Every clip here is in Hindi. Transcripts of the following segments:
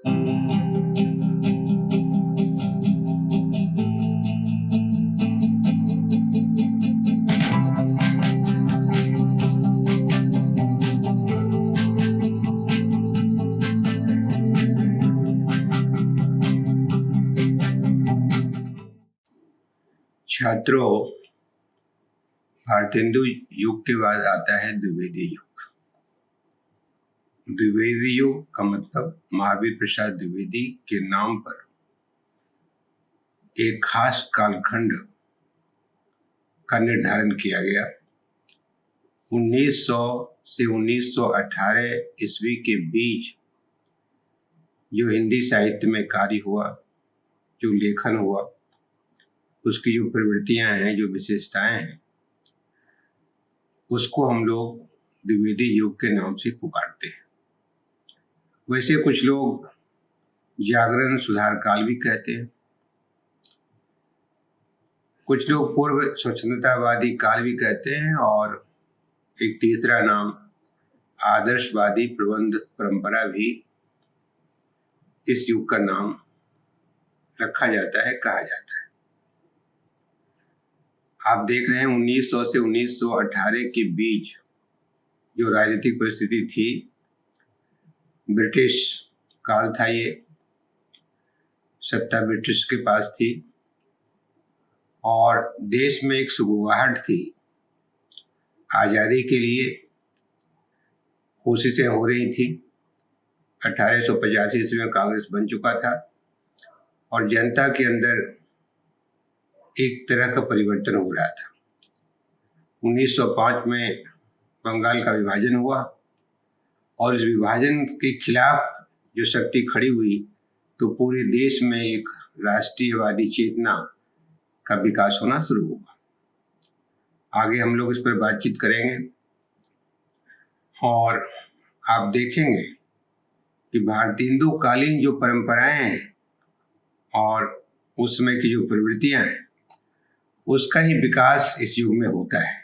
छात्रों, भारतेंदु युग के बाद आता है द्विवेदी युग। द्विवेदी युग का मतलब महावीर प्रसाद द्विवेदी के नाम पर एक खास कालखंड का निर्धारण किया गया। 1900 से 1918 ईस्वी के बीच जो हिंदी साहित्य में कार्य हुआ, जो लेखन हुआ, उसकी जो प्रवृत्तियां हैं, जो विशेषताएं हैं, उसको हम लोग द्विवेदी युग के नाम से पुकारते हैं। वैसे कुछ लोग जागरण सुधार काल भी कहते हैं, कुछ लोग पूर्व स्वच्छंदतावादी काल भी कहते हैं, और एक तीसरा नाम आदर्शवादी प्रबंध परंपरा भी इस युग का नाम रखा जाता है, कहा जाता है। आप देख रहे हैं 1900 से 1918 के बीच जो राजनीतिक परिस्थिति थी, ब्रिटिश काल था, ये सत्ता ब्रिटिश के पास थी और देश में एक सुगबुगाहट थी। आज़ादी के लिए कोशिशें हो रही थी। 1885 ईस्वी में कांग्रेस बन चुका था और जनता के अंदर एक तरह का परिवर्तन हो रहा था। 1905 में बंगाल का विभाजन हुआ और इस विभाजन के खिलाफ जो शक्ति खड़ी हुई, तो पूरे देश में एक राष्ट्रीयवादी चेतना का विकास होना शुरू हुआ। आगे हम लोग इस पर बातचीत करेंगे और आप देखेंगे कि भारतेंदु कालीन जो परंपराएं हैं और उसमें की जो प्रवृत्तियां हैं, उसका ही विकास इस युग में होता है।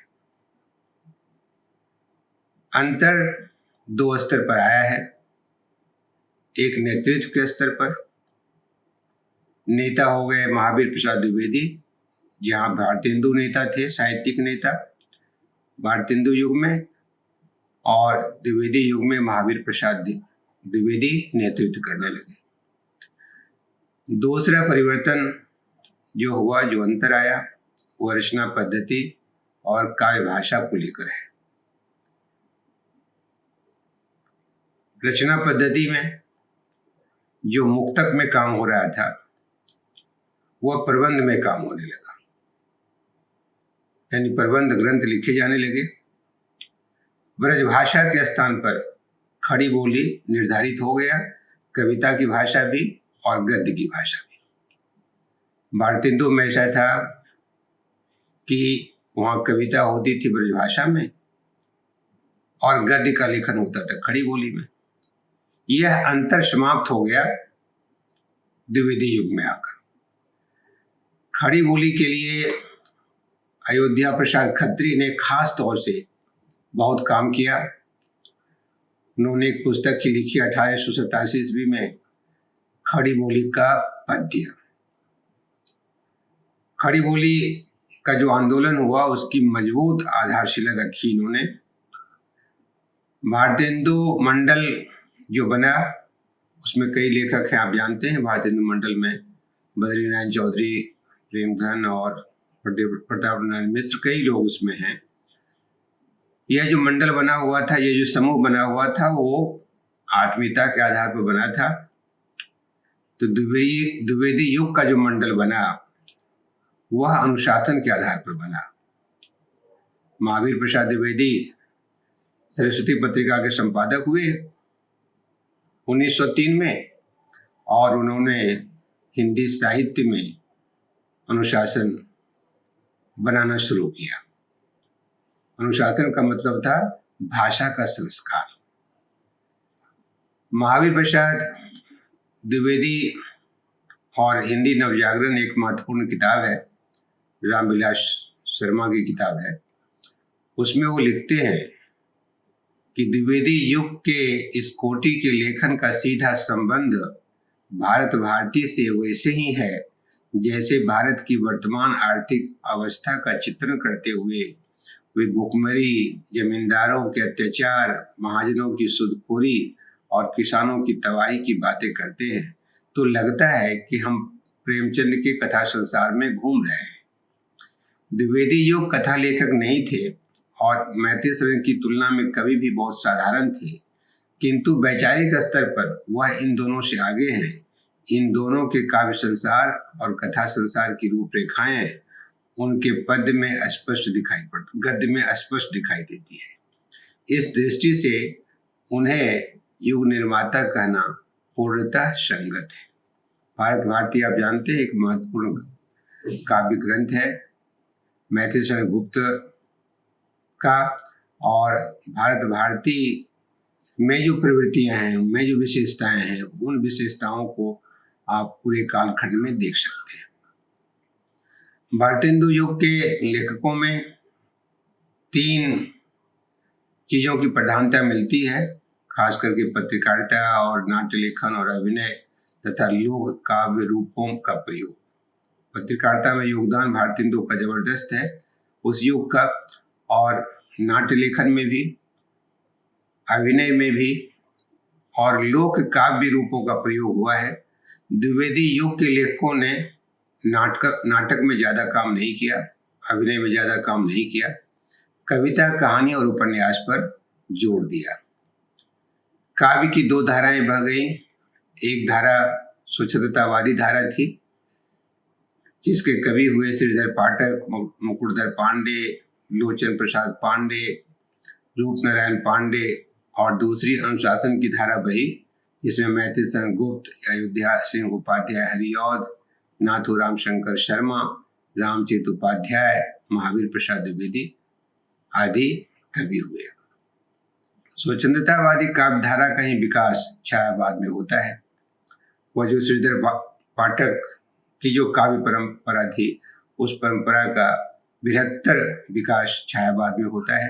अंतर दो स्तर पर आया है। एक नेतृत्व के स्तर पर, नेता हो गए महावीर प्रसाद द्विवेदी, जहाँ भारतेंदु नेता थे, साहित्यिक नेता भारतेंदु युग में, और द्विवेदी युग में महावीर प्रसाद द्विवेदी नेतृत्व करने लगे। दूसरा परिवर्तन जो हुआ, जो अंतर आया, वो रचना पद्धति और काव्य भाषा को लेकर है। रचना पद्धति में जो मुक्तक में काम हो रहा था, वह प्रबंध में काम होने लगा, यानी प्रबंध ग्रंथ लिखे जाने लगे। ब्रजभाषा के स्थान पर खड़ी बोली निर्धारित हो गया, कविता की भाषा भी और गद्य की भाषा भी। भारतेंदु में ऐसा था कि वहाँ कविता होती थी ब्रजभाषा में और गद्य का लेखन होता था खड़ी बोली में। यह अंतर समाप्त हो गया द्विवेदी युग में आकर। खड़ी बोली के लिए अयोध्या प्रसाद खत्री ने खास तौर से बहुत काम किया। उन्होंने एक पुस्तक ही लिखी 1887 ईस्वी में, खड़ी बोली का पद्य। खड़ी बोली का जो आंदोलन हुआ, उसकी मजबूत आधारशिला रखी इन्होंने। भारतेंदु मंडल जो बना, उसमें कई लेखक हैं, आप जानते हैं। भारतेंदु मंडल में बद्रीनारायण चौधरी, प्रेमघन और प्रताप नारायण मिश्र, कई लोग उसमें हैं। यह जो मंडल बना हुआ था, ये जो समूह बना हुआ था, वो आत्मीयता के आधार पर बना था। तो द्विवेदी युग का जो मंडल बना, वह अनुशासन के आधार पर बना। महावीर प्रसाद द्विवेदी सरस्वती पत्रिका के संपादक हुए 1903 में, और उन्होंने हिंदी साहित्य में अनुशासन बनाना शुरू किया। अनुशासन का मतलब था भाषा का संस्कार। महावीर प्रसाद द्विवेदी और हिंदी नवजागरण एक महत्वपूर्ण किताब है, रामविलास शर्मा की किताब है। उसमें वो लिखते हैं कि द्विवेदी युग के इस कोटि के लेखन का सीधा संबंध भारत भारती से वैसे ही है जैसे भारत की वर्तमान आर्थिक अवस्था का चित्रण करते हुए वे भुखमरी, जमींदारों के अत्याचार, महाजनों की सूदखोरी और किसानों की तबाही की बातें करते हैं तो लगता है कि हम प्रेमचंद के कथा संसार में घूम रहे हैं। द्विवेदी योग कथा लेखक नहीं थे और मैथिली शरण की तुलना में कवि भी बहुत साधारण थे, किंतु वैचारिक स्तर पर वह इन दोनों से आगे हैं। इन दोनों के काव्य संसार और कथा संसार की रूपरेखाएं उनके गद्य में स्पष्ट दिखाई देती है। इस दृष्टि से उन्हें युग निर्माता कहना पूर्णतः संगत है। भारत भारती आप जानते हैं एक महत्वपूर्ण काव्य ग्रंथ है मैथिली शरण गुप्त का, और भारत भारती में जो प्रवृत्तियां हैं, उनमें जो विशेषताएं हैं, उन विशेषताओं को आप पूरे कालखंड में देख सकते हैं। भारतेंदु युग के लेखकों में 3 चीजों की प्रधानता मिलती है, खास करके पत्रकारिता और नाट्य लेखन और अभिनय तथा लोक काव्य रूपों का प्रयोग। पत्रकारिता में योगदान भारतेंदु का जबरदस्त है उस युग का, और नाट्य लेखन में भी, अभिनय में भी, और लोक काव्य रूपों का प्रयोग हुआ है। द्विवेदी युग के लेखकों ने नाटक में ज्यादा काम नहीं किया, अभिनय में ज्यादा काम नहीं किया, कविता, कहानी और उपन्यास पर जोर दिया। काव्य की 2 धाराएं बह गईं। एक धारा स्वच्छंदतावादी धारा थी जिसके कवि हुए श्रीधर पाठक, मुकुटधर पांडे, लोचन प्रसाद पांडे, रूपनारायण पांडे, और दूसरी अनुशासन की धारा बही जिसमें मैथिली शरण गुप्त, अयोध्या सिंह उपाध्याय हरिऔध, नाथूराम शंकर शर्मा, रामचरित उपाध्याय, महावीर प्रसाद द्विवेदी आदि कवि हुए। स्वच्छंदतावादी काव्य धारा का ही विकास छायावाद में होता है। वह जो श्रीधर पाठक की जो काव्य परंपरा थी, उस परंपरा का बृहत्तर विकास छायावाद में होता है।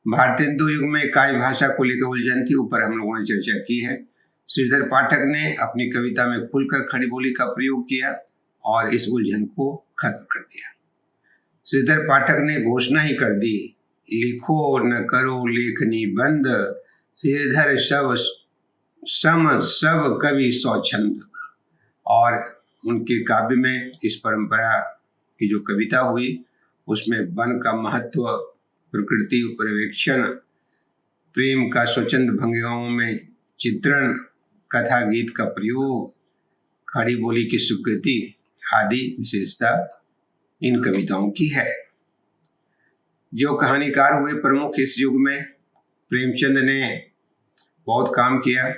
भारतेंदु युग में काव्य भाषा को लेकर उलझन थी, ऊपर हम लोगों ने चर्चा की है। श्रीधर पाठक ने अपनी कविता में खुलकर खड़ी बोली का प्रयोग किया और इस उलझन को खत्म कर दिया। श्रीधर पाठक ने घोषणा ही कर दी, लिखो न करो लेखनी बंद, श्रीधर सब कवि स्वच्छंद। और उनके काव्य में इस परंपरा की जो कविता हुई उसमें वन का महत्व, प्रकृति पर्यवेक्षण, प्रेम का स्वच्छंद भंगिमाओं में चित्रण, कथा गीत का प्रयोग, खड़ी बोली की स्वीकृति आदि विशेषता इन कविताओं की है। जो कहानीकार हुए प्रमुख इस युग में, प्रेमचंद ने बहुत काम किया,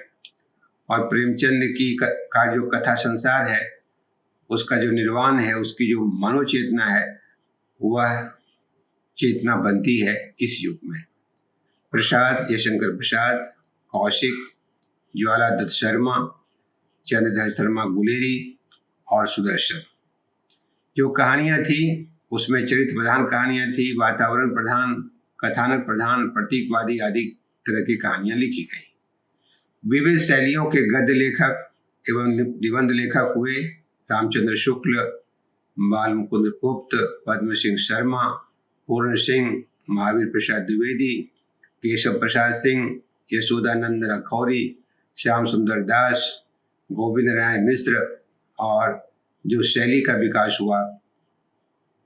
और प्रेमचंद की का जो कथा संसार है, उसका जो निर्वाण है, उसकी जो मनोचेतना है, वह चेतना बनती है इस युग में। प्रसाद, जयशंकर प्रसाद, कौशिक, ज्वाला दत्त शर्मा, चंद्रधर शर्मा गुलेरी और सुदर्शन, जो कहानियां थी उसमें चरित्र प्रधान कहानियां थी, वातावरण प्रधान, कथानक प्रधान, प्रतीकवादी आदि तरह की कहानियां लिखी गई। विविध शैलियों के गद्य लेखक एवं निबंध लेखक हुए रामचंद्र शुक्ल, बाल मुकुंद गुप्त, पद्म सिंह शर्मा, पूर्ण सिंह, महावीर प्रसाद द्विवेदी, केशव प्रसाद सिंह, यशोदानंद रखौरी, श्याम सुंदर दास, गोविंद नारायण मिश्र। और जो शैली का विकास हुआ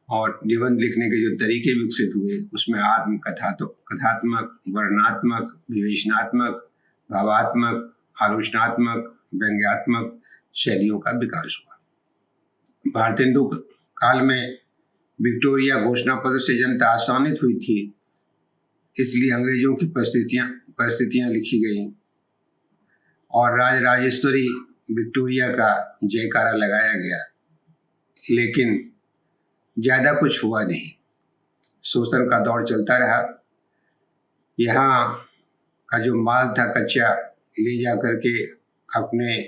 और निबंध लिखने के जो तरीके विकसित हुए, उसमें कथात्मक, वर्णनात्मक, विवेचनात्मक, भावात्मक, आलोचनात्मक, व्यंग्यात्मक शैलियों का विकास हुआ। भारतेंदु काल में विक्टोरिया घोषणा पत्र से जनता आसानित हुई थी, इसलिए अंग्रेजों की परिस्थितियां लिखी गई और राजराजेश्वरी विक्टोरिया का जयकारा लगाया गया, लेकिन ज्यादा कुछ हुआ नहीं। शोषण का दौर चलता रहा। यहाँ का जो माल था कच्चा, ले जा करके अपने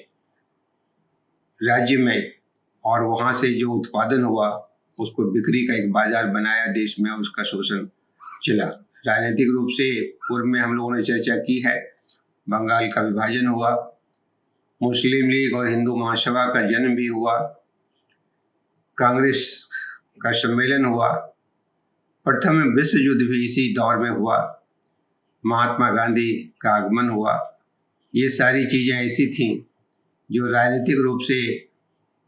राज्य में, और वहाँ से जो उत्पादन हुआ उसको बिक्री का एक बाजार बनाया देश में, उसका शोषण चला। राजनीतिक रूप से पूर्व में हम लोगों ने चर्चा की है, बंगाल का विभाजन हुआ मुस्लिम लीग और हिंदू महासभा का जन्म भी हुआ, कांग्रेस का सम्मेलन हुआ, प्रथम विश्व युद्ध भी इसी दौर में हुआ, महात्मा गांधी का आगमन हुआ। ये सारी चीज़ें ऐसी थीं जो राजनीतिक रूप से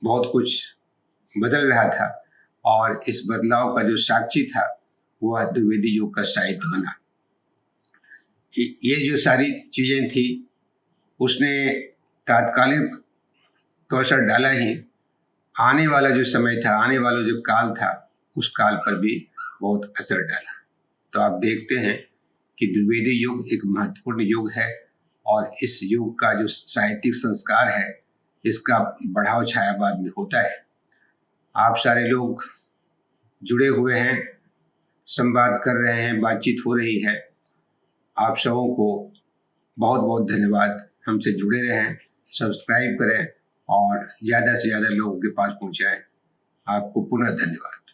बहुत कुछ बदल रहा था, और इस बदलाव का जो साक्षी था वह द्विवेदी युग का साहित्य बना। ये जो सारी चीज़ें थी उसने तात्कालिक तो असर डाला ही, आने वाला जो समय था, आने वाला जो काल था, उस काल पर भी बहुत असर डाला। तो आप देखते हैं कि द्विवेदी युग एक महत्वपूर्ण युग है, और इस युग का जो साहित्यिक संस्कार है इसका बढ़ाव छायावाद में होता है। आप सारे लोग जुड़े हुए हैं, संवाद कर रहे हैं, बातचीत हो रही है। आप सबों को बहुत बहुत धन्यवाद। हमसे जुड़े रहें, सब्सक्राइब करें और ज़्यादा से ज़्यादा लोगों के पास पहुँचाएं। आपको पुनः धन्यवाद।